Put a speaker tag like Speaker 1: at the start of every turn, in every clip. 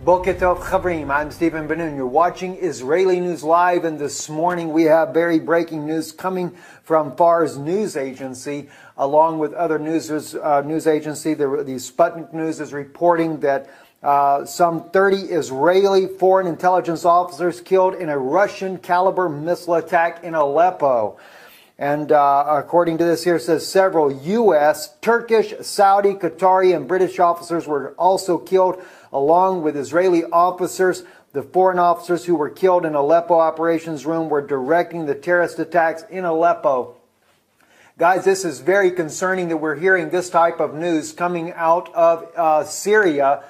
Speaker 1: Boker Tov Chavrim, I'm Stephen Ben-Nun. You're watching Israeli News Live, and this morning we have very breaking news coming from Far's news agency, along with other news agency. The Sputnik News is reporting that some 30 Israeli foreign intelligence officers killed in a Russian-caliber missile attack in Aleppo. And according to this here, it says several U.S., Turkish, Saudi, Qatari, and British officers were also killed, along with Israeli officers. The foreign officers who were killed in Aleppo operations room were directing the terrorist attacks in Aleppo. Guys, this is very concerning that we're hearing this type of news coming out of Syria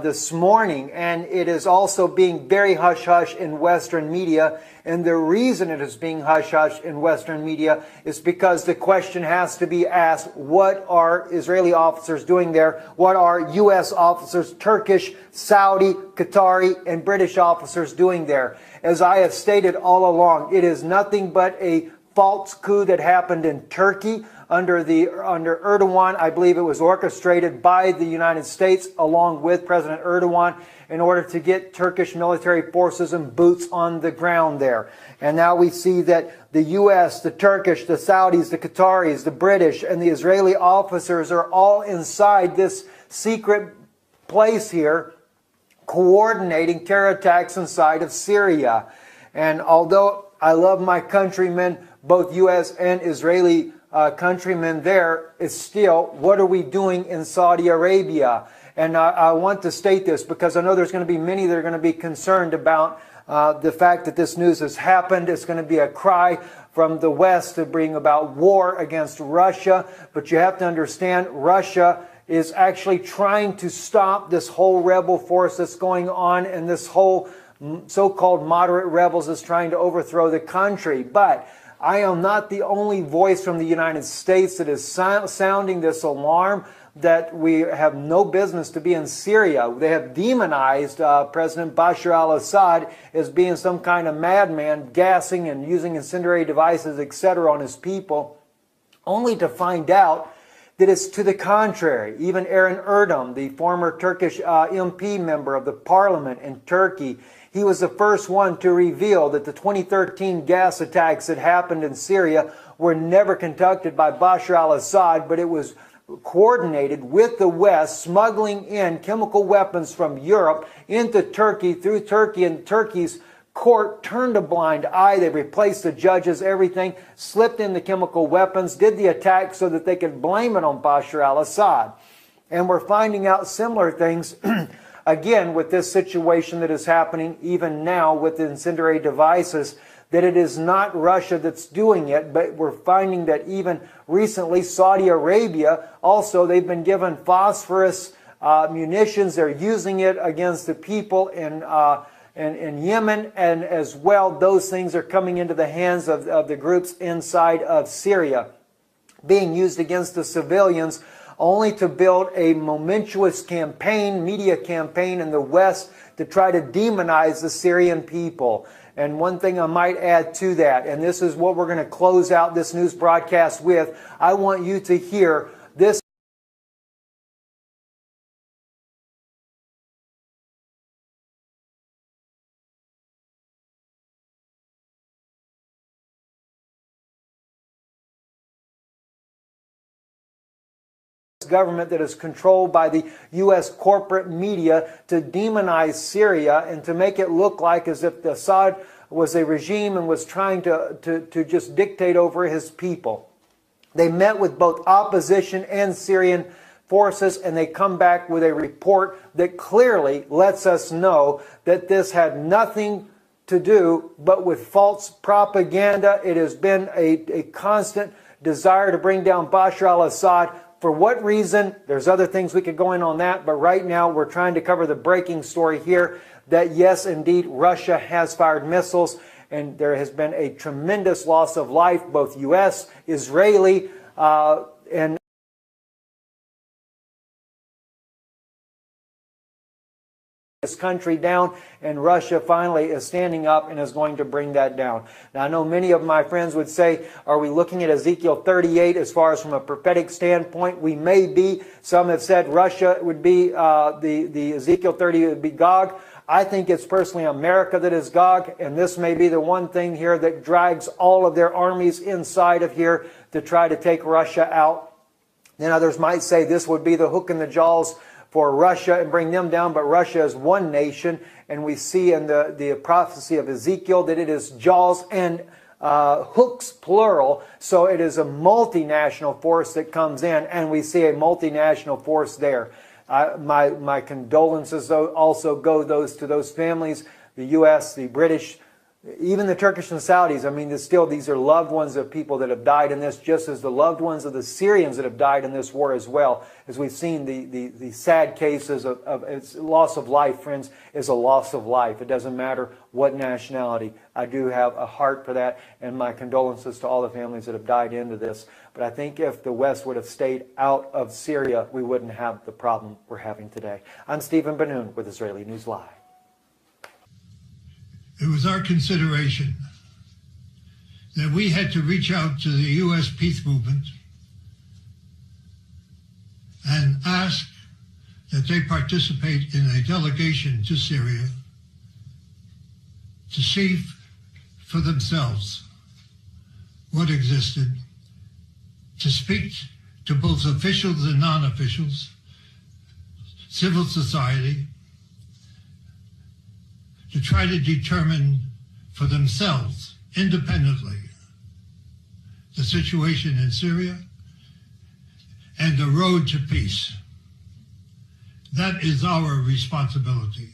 Speaker 1: this morning, and it is also being very hush-hush in Western media. And the reason it is being hush-hush in Western media is because the question has to be asked, what are Israeli officers doing there? What are U.S. officers, Turkish, Saudi, Qatari, and British officers doing there? As I have stated all along, it is nothing but a false coup that happened in Turkey under Erdogan. I believe it was orchestrated by the United States along with President Erdogan in order to get Turkish military forces and boots on the ground there. And now we see that the U.S., the Turkish, the Saudis, the Qataris, the British, and the Israeli officers are all inside this secret place here, coordinating terror attacks inside of Syria. And although I love my countrymen, both U.S. and Israeli countrymen there, is still, what are we doing in Saudi Arabia? And I want to state this because I know there's going to be many that are going to be concerned about the fact that this news has happened. It's going to be a cry from the West to bring about war against Russia. But you have to understand, Russia is actually trying to stop this whole rebel force that's going on, and this whole so-called moderate rebels is trying to overthrow the country. But I am not the only voice from the United States that is sounding this alarm that we have no business to be in Syria. They have demonized President Bashar al-Assad as being some kind of madman, gassing and using incendiary devices, etc. on his people, only to find out that it's to the contrary. Even Eren Erdem, the former Turkish MP member of the parliament in Turkey, he was the first one to reveal that the 2013 gas attacks that happened in Syria were never conducted by Bashar al-Assad, but it was coordinated with the West, smuggling in chemical weapons from Europe into Turkey, through Turkey, and Turkey's court turned a blind eye. They replaced the judges, everything, slipped in the chemical weapons, did the attack so that they could blame it on Bashar al-Assad. And we're finding out similar things again with this situation that is happening even now with the incendiary devices, that it is not Russia that's doing it, but we're finding that even recently Saudi Arabia, also they've been given phosphorus munitions. They're using it against the people in Yemen, and as well those things are coming into the hands of the groups inside of Syria, being used against the civilians, only to build a momentous campaign, media campaign in the West to try to demonize the Syrian people. And one thing I might add to that, and this is what we're going to close out this news broadcast with, I want you to hear this government that is controlled by the U.S. corporate media to demonize Syria and to make it look like as if Assad was a regime and was trying to just dictate over his people. They met with both opposition and Syrian forces, and they come back with a report that clearly lets us know that this had nothing to do but with false propaganda. It has been a constant desire to bring down Bashar al-Assad. For what reason? There's other things we could go in on that, but right now we're trying to cover the breaking story here that yes, indeed, Russia has fired missiles, and there has been a tremendous loss of life, both U.S., Israeli, and this country down, and Russia finally is standing up and is going to bring that down. Now, I know many of my friends would say, are we looking at Ezekiel 38 as far as from a prophetic standpoint? We may be. Some have said Russia would be, the Ezekiel 38 would be Gog. I think it's personally America that is Gog, and this may be the one thing here that drags all of their armies inside of here to try to take Russia out. Then others might say this would be the hook in the jaws for Russia and bring them down, but Russia is one nation, and we see in the prophecy of Ezekiel that it is jaws and hooks, plural, so it is a multinational force that comes in, and we see a multinational force there. My condolences also go to those families, the U.S., the British, even the Turkish and Saudis. I mean, still, these are loved ones of people that have died in this, just as the loved ones of the Syrians that have died in this war as well. As we've seen, the sad cases of it's loss of life, friends, is a loss of life. It doesn't matter what nationality. I do have a heart for that, and my condolences to all the families that have died into this. But I think if the West would have stayed out of Syria, we wouldn't have the problem we're having today. I'm Stephen Ben-Nun with Israeli News Live.
Speaker 2: It was our consideration that we had to reach out to the U.S. peace movement and ask that they participate in a delegation to Syria to see for themselves what existed, to speak to both officials and non-officials, civil society, to try to determine for themselves, independently, the situation in Syria and the road to peace. That is our responsibility.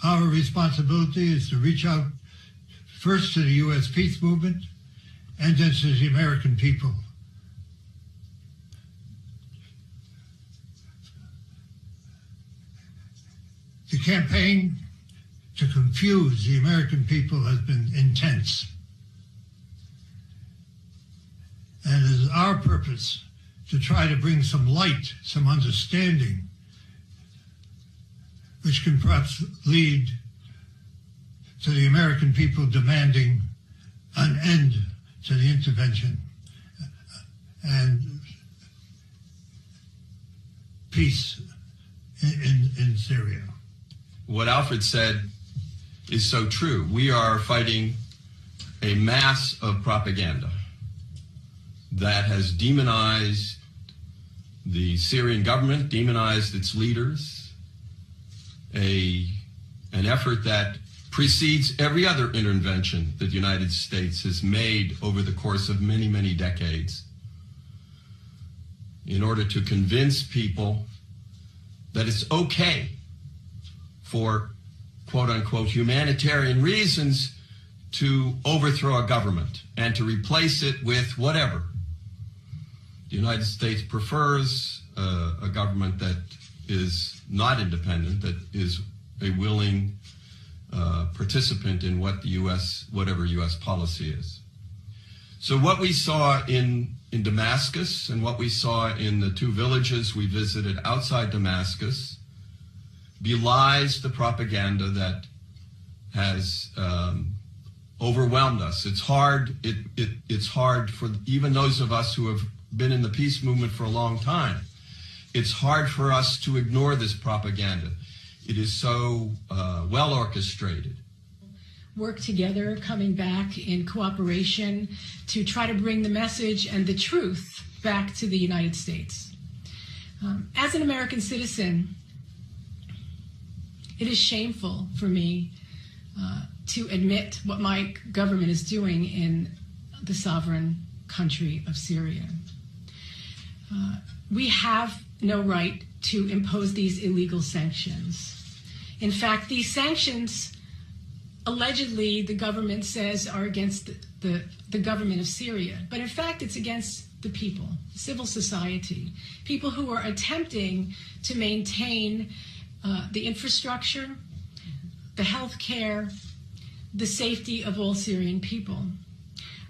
Speaker 2: Our responsibility is to reach out first to the U.S. peace movement and then to the American people. The campaign to confuse the American people has been intense. And it is our purpose to try to bring some light, some understanding, which can perhaps lead to the American people demanding an end to the intervention and peace in Syria.
Speaker 3: What Alfred said is so true. We are fighting a mass of propaganda that has demonized the Syrian government, demonized its leaders, an effort that precedes every other intervention that the United States has made over the course of many, many decades in order to convince people that it's okay for quote-unquote humanitarian reasons to overthrow a government and to replace it with whatever. The United States prefers a government that is not independent, that is a willing participant in what the whatever U.S. policy is. So what we saw in Damascus and what we saw in the two villages we visited outside Damascus belies the propaganda that has overwhelmed us. It's hard. It's hard for even those of us who have been in the peace movement for a long time. It's hard for us to ignore this propaganda. It is so well orchestrated.
Speaker 4: Work together, coming back in cooperation to try to bring the message and the truth back to the United States. As an American citizen, it is shameful for me to admit what my government is doing in the sovereign country of Syria. We have no right to impose these illegal sanctions. In fact, these sanctions, allegedly, the government says are against the government of Syria. But in fact, it's against the people, civil society, people who are attempting to maintain the infrastructure, the health care, the safety of all Syrian people.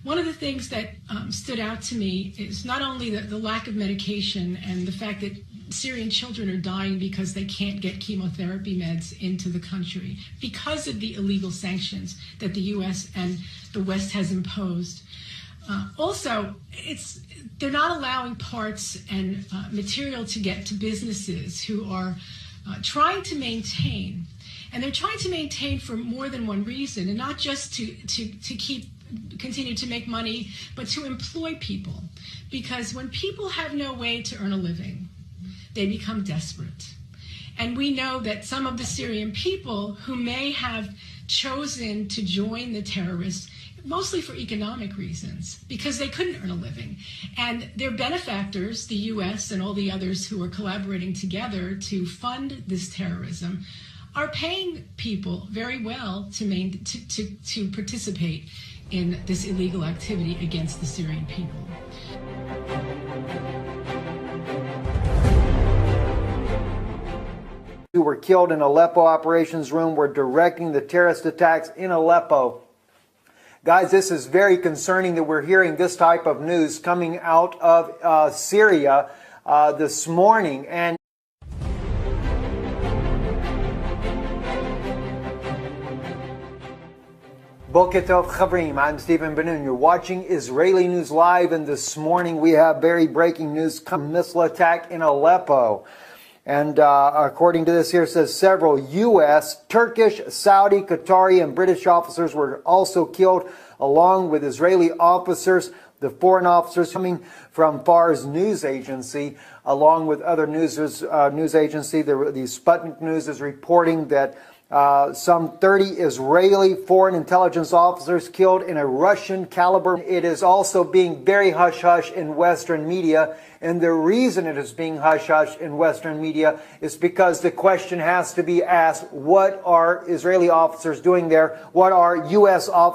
Speaker 4: One of the things that stood out to me is not only the lack of medication and the fact that Syrian children are dying because they can't get chemotherapy meds into the country because of the illegal sanctions that the U.S. and the West has imposed. Also, they're not allowing parts and material to get to businesses who are trying to maintain. And they're trying to maintain for more than one reason, and not just to continue to make money, but to employ people. Because when people have no way to earn a living, they become desperate. And we know that some of the Syrian people who may have chosen to join the terrorists, mostly for economic reasons, because they couldn't earn a living. And their benefactors, the U.S. and all the others who are collaborating together to fund this terrorism, are paying people very well to participate in this illegal activity against the Syrian people.
Speaker 1: Who were killed in Aleppo operations room were directing the terrorist attacks in Aleppo. Guys, this is very concerning that we're hearing this type of news coming out of Syria this morning. And Boker Tov Chavrim, I'm Stephen Ben-Nun. You're watching Israeli News Live, and this morning we have very breaking news: missile attack in Aleppo. And according to this here, it says several U.S., Turkish, Saudi, Qatari, and British officers were also killed, along with Israeli officers. The foreign officers coming from Fars news agency, along with other news agency, the Sputnik News is reporting that some 30 Israeli foreign intelligence officers killed in a Russian caliber. It is also being very hush-hush in Western media. And the reason it is being hush-hush in Western media is because the question has to be asked, what are Israeli officers doing there? What are U.S. officers